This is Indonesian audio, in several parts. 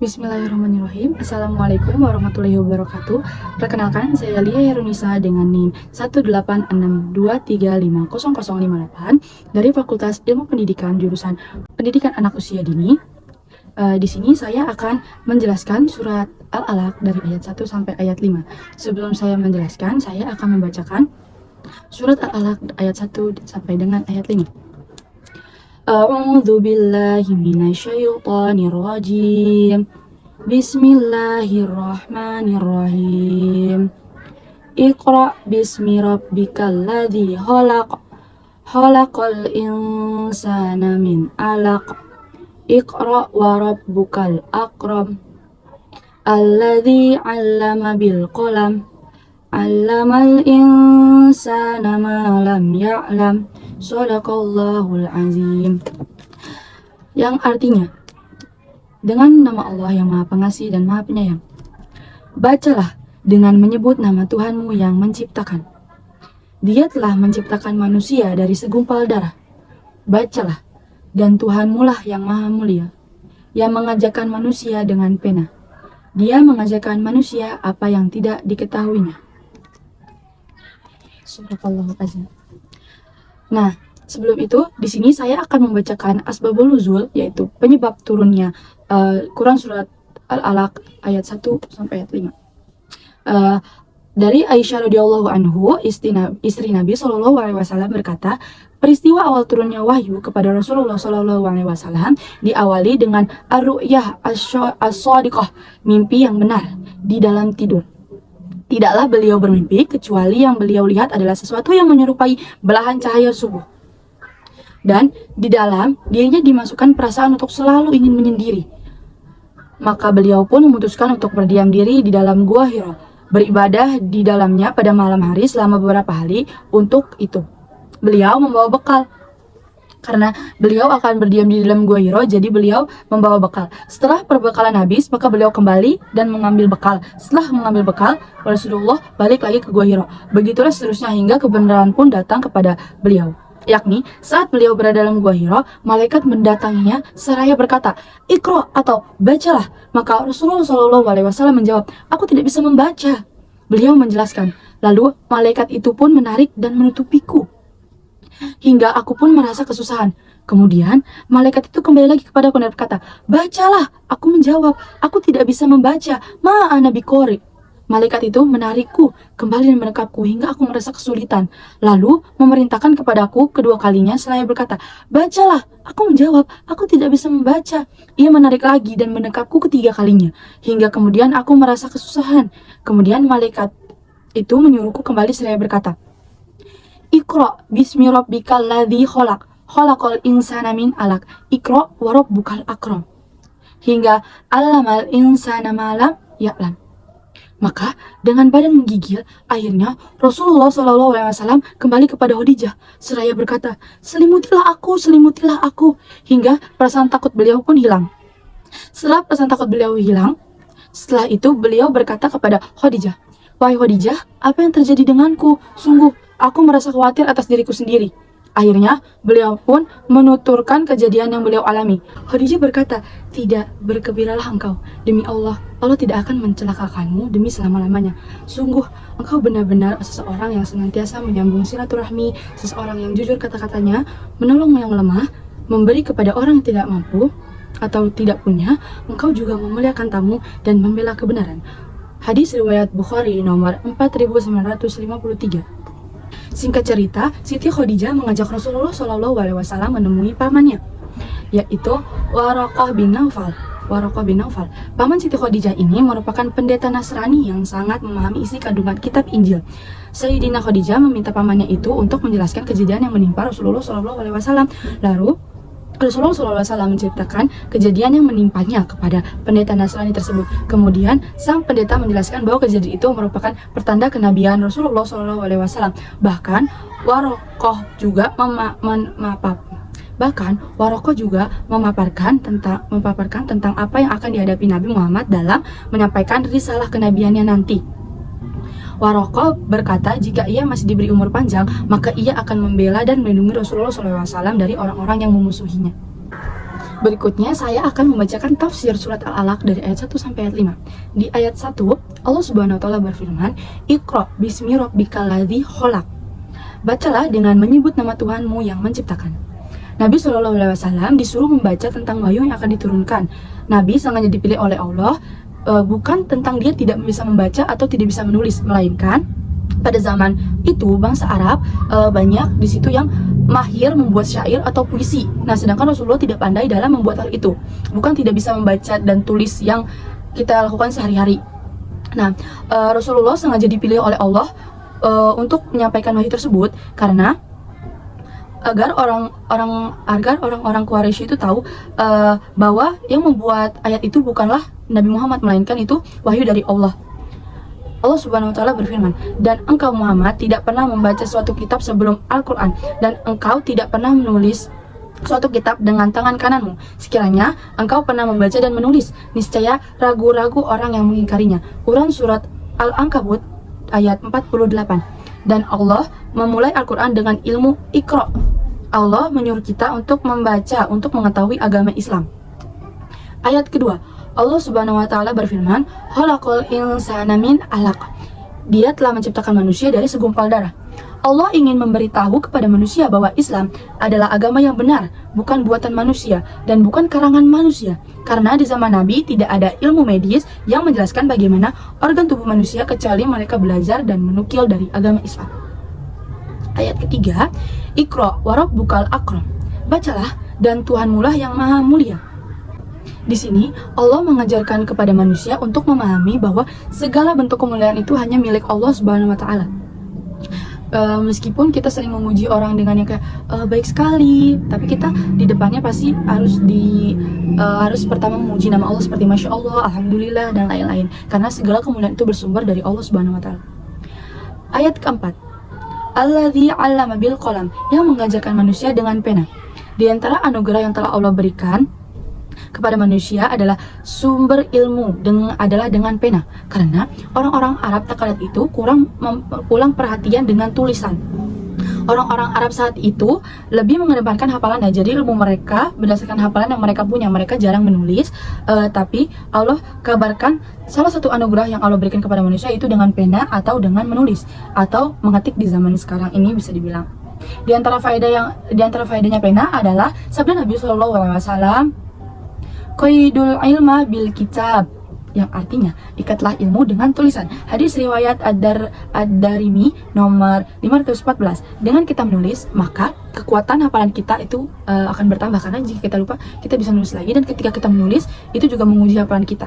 Bismillahirrahmanirrahim. Assalamualaikum warahmatullahi wabarakatuh. Perkenalkan, saya Lia Yarunisa dengan NIM 18623500058 dari Fakultas Ilmu Pendidikan jurusan Pendidikan Anak Usia Dini. Di sini saya akan menjelaskan surat Al-Alaq dari ayat 1 sampai ayat 5. Sebelum saya menjelaskan, saya akan membacakan surat Al-Alaq ayat 1 sampai dengan ayat 5. A'udzu billahi minasyaitonir rajim. Bismillahirrahmanirrahim. Iqra bismi rabbikal ladzi khalaq. Khalaqal insana min 'alaq. Iqra wa rabbukal akram. Alladzi 'allama bil qalam. 'Allamal insana ma lam ya'lam. Shadaqallahul azim. Yang artinya, dengan nama Allah yang Maha Pengasih dan Maha Penyayang. Bacalah dengan menyebut nama Tuhanmu yang menciptakan. Dia telah menciptakan manusia dari segumpal darah. Bacalah, dan Tuhanmu lah yang Maha Mulia, yang mengajarkan manusia dengan pena. Dia mengajarkan manusia apa yang tidak diketahuinya. Subhanallah azim. Nah, sebelum itu, di sini saya akan membacakan asbabul nuzul, yaitu penyebab turunnya Quran surat Al-Alaq ayat 1 sampai ayat 5. Dari Aisyah radhiyallahu anhu, istri Nabi Shallallahu alaihi wasallam berkata, peristiwa awal turunnya wahyu kepada Rasulullah Shallallahu alaihi wasallam diawali dengan ar-ru'yah as-shadiqah, mimpi yang benar di dalam tidur. Tidaklah beliau bermimpi, kecuali yang beliau lihat adalah sesuatu yang menyerupai belahan cahaya subuh. Dan di dalam dirinya dimasukkan perasaan untuk selalu ingin menyendiri. Maka beliau pun memutuskan untuk berdiam diri di dalam gua Hira, beribadah di dalamnya pada malam hari selama beberapa hari. Untuk itu, beliau membawa bekal. Karena beliau akan berdiam di dalam gua Hira, jadi beliau membawa bekal. Setelah perbekalan habis, maka beliau kembali dan mengambil bekal. Setelah mengambil bekal, Rasulullah balik lagi ke gua Hira. Begitulah seterusnya hingga kebenaran pun datang kepada beliau. Yakni, saat beliau berada dalam gua Hira, malaikat mendatanginya seraya berkata, "Iqra" atau "bacalah." Maka Rasulullah SAW menjawab, "Aku tidak bisa membaca." Beliau menjelaskan, lalu malaikat itu pun menarik dan menutupiku hingga aku pun merasa kesusahan. Kemudian malaikat itu kembali lagi kepadaku dan berkata, "Bacalah." Aku menjawab, "Aku tidak bisa membaca. Ma ana biqori." Malaikat itu menarikku kembali dan menekapku hingga aku merasa kesulitan. Lalu memerintahkan kepadaku kedua kalinya seraya berkata, "Bacalah." Aku menjawab, "Aku tidak bisa membaca." Ia menarik lagi dan menekapku ketiga kalinya hingga kemudian aku merasa kesusahan. Kemudian malaikat itu menyuruhku kembali seraya berkata, "Iqra bismi rabbikal ladzi khalaq. Khalaqal insana min 'alaq. Iqra wa rabbukal akram." Hingga allamal insana ma lam ya'lam. Maka dengan badan menggigil, akhirnya Rasulullah SAW kembali kepada Khadijah seraya berkata, selimutilah aku, hingga perasaan takut beliau pun hilang. Setelah perasaan takut beliau hilang, setelah itu beliau berkata kepada Khadijah, "Wahai Khadijah, apa yang terjadi denganku? Sungguh, aku merasa khawatir atas diriku sendiri." Akhirnya, beliau pun menuturkan kejadian yang beliau alami. Khadijah berkata, "Tidak, bergembiralah engkau. Demi Allah, Allah tidak akan mencelakakanmu demi selama-lamanya. Sungguh, engkau benar-benar seseorang yang senantiasa menyambung silaturahmi, seseorang yang jujur kata-katanya, menolong yang lemah, memberi kepada orang yang tidak mampu atau tidak punya. Engkau juga memuliakan tamu dan membela kebenaran." Hadis riwayat Bukhari nomor 4953. Singkat cerita, Siti Khadijah mengajak Rasulullah SAW menemui pamannya, yaitu Waraqah bin Naufal. Paman Siti Khadijah ini merupakan pendeta Nasrani yang sangat memahami isi kandungan kitab Injil. Sayyidina Khadijah meminta pamannya itu untuk menjelaskan kejadian yang menimpa Rasulullah SAW. Lalu Rasulullah SAW menceritakan kejadian yang menimpanya kepada pendeta Nasrani tersebut. Kemudian sang pendeta menjelaskan bahwa kejadian itu merupakan pertanda kenabian Rasulullah SAW. Bahkan Warokoh juga memaparkan tentang apa yang akan dihadapi Nabi Muhammad dalam menyampaikan risalah kenabiannya nanti. Warokoh berkata jika ia masih diberi umur panjang, maka ia akan membela dan melindungi Rasulullah SAW dari orang-orang yang memusuhinya. Berikutnya saya akan membacakan tafsir surat Al-Alaq dari ayat 1 sampai ayat 5. Di ayat 1, Allah Subhanahu wa taala berfirman, "Iqra bismi rabbikal ladzi khalaq." Bacalah dengan menyebut nama Tuhanmu yang menciptakan. Nabi Shallallahu alaihi wasallam disuruh membaca tentang wahyu yang akan diturunkan. Nabi sengaja dipilih oleh Allah bukan tentang dia tidak bisa membaca atau tidak bisa menulis, melainkan pada zaman itu bangsa Arab banyak di situ yang mahir membuat syair atau puisi. Nah, sedangkan Rasulullah tidak pandai dalam membuat hal itu. Bukan tidak bisa membaca dan tulis yang kita lakukan sehari-hari. Nah, Rasulullah sengaja dipilih oleh Allah untuk menyampaikan wahyu tersebut karena agar orang-orang Quraisy itu tahu bahwa yang membuat ayat itu bukanlah Nabi Muhammad, melainkan itu wahyu dari Allah. Allah Subhanahu wa taala berfirman, "Dan engkau Muhammad tidak pernah membaca suatu kitab sebelum Al-Qur'an, dan engkau tidak pernah menulis suatu kitab dengan tangan kananmu. Sekiranya engkau pernah membaca dan menulis, niscaya ragu-ragu orang yang mengingkarinya." Quran surat Al-Ankabut ayat 48. Dan Allah memulai Al-Qur'an dengan ilmu Iqra. Allah menyuruh kita untuk membaca untuk mengetahui agama Islam. Ayat kedua, Allah Subhanahu wa taala berfirman, "Khalaqal insana min 'alaq." Dia telah menciptakan manusia dari segumpal darah. Allah ingin memberitahu kepada manusia bahwa Islam adalah agama yang benar, bukan buatan manusia dan bukan karangan manusia. Karena di zaman Nabi tidak ada ilmu medis yang menjelaskan bagaimana organ tubuh manusia kecuali mereka belajar dan menukil dari agama Islam. Ayat ketiga, "Iqra wa rabbukal akram." Bacalah dan Tuhanmulah yang maha mulia. Di sini Allah mengajarkan kepada manusia untuk memahami bahwa segala bentuk kemuliaan itu hanya milik Allah Subhanahu wa taala. Meskipun kita sering memuji orang dengan yang kayak baik sekali, tapi kita di depannya pasti harus pertama memuji nama Allah seperti Masya Allah, Alhamdulillah, dan lain-lain, karena segala kemuliaan itu bersumber dari Allah Subhanahu wa taala. Ayat keempat, "Alladzi 'allama bil qalam," yang mengajarkan manusia dengan pena. Di antara anugerah yang telah Allah berikan kepada manusia adalah sumber ilmu dengan pena, karena orang-orang Arab takala itu kurang perhatian dengan tulisan. Orang-orang Arab saat itu lebih mengedepankan hafalan. Jadi ilmu mereka berdasarkan hafalan yang mereka punya. Mereka jarang menulis, tapi Allah kabarkan salah satu anugerah yang Allah berikan kepada manusia itu dengan pena atau dengan menulis atau mengetik di zaman sekarang ini bisa dibilang. Di antara faedahnya pena adalah sabda Nabi Shallallahu alaihi wasallam, "Qaidul ilma bil kitab," yang artinya ikatlah ilmu dengan tulisan. Hadis riwayat Ad-Darimi nomor 514. Dengan kita menulis, maka kekuatan hafalan kita itu akan bertambah, karena jika kita lupa, kita bisa menulis lagi, dan ketika kita menulis, itu juga menguji hafalan kita.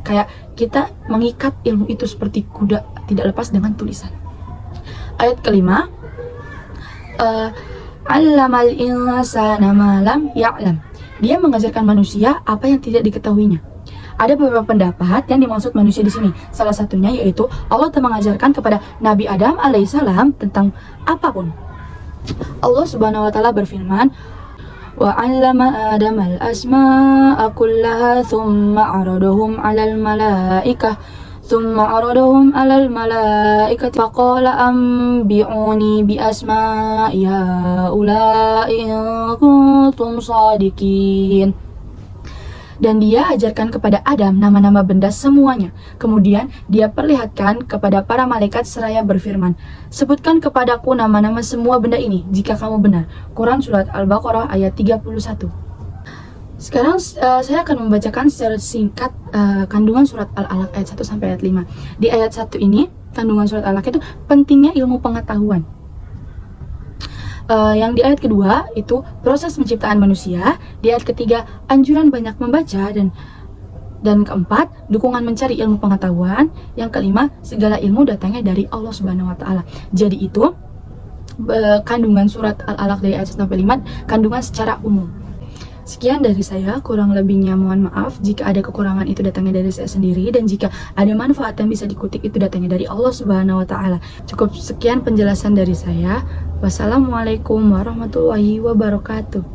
Kayak kita mengikat ilmu itu seperti kuda, tidak lepas dengan tulisan. Ayat kelima, "Allamal insana ma lam ya'lam." Dia mengajarkan manusia apa yang tidak diketahuinya. Ada beberapa pendapat yang dimaksud manusia di sini. Salah satunya yaitu Allah telah mengajarkan kepada Nabi Adam alaihissalam tentang apapun. Allah Subhanahu wa taala berfirman, "Wa 'allama Adam al-asma'a kullaha thumma 'aradahum 'alal malaikah faqala anbi'uni bi asma'i haula'i in kuntum shadiqin." Dan dia ajarkan kepada Adam nama-nama benda semuanya. Kemudian dia perlihatkan kepada para malaikat seraya berfirman, "Sebutkan kepadaku nama-nama semua benda ini jika kamu benar." Quran surat Al-Baqarah ayat 31. Sekarang saya akan membacakan secara singkat kandungan surat Al-Alaq ayat 1 sampai ayat 5. Di ayat 1 ini, kandungan surat Al-Alaq itu pentingnya ilmu pengetahuan. Yang di ayat kedua itu proses penciptaan manusia. Di ayat ketiga, anjuran banyak membaca, dan keempat, dukungan mencari ilmu pengetahuan. Yang kelima, segala ilmu datangnya dari Allah Subhanahu wa taala. Jadi itu kandungan surat Al-Alaq dari ayat 1 sampai 5, kandungan secara umum. Sekian dari saya, kurang lebihnya mohon maaf. Jika ada kekurangan itu datangnya dari saya sendiri, dan jika ada manfaat yang bisa dikutip itu datangnya dari Allah Subhanahu wa taala. Cukup sekian penjelasan dari saya. Wassalamualaikum warahmatullahi wabarakatuh.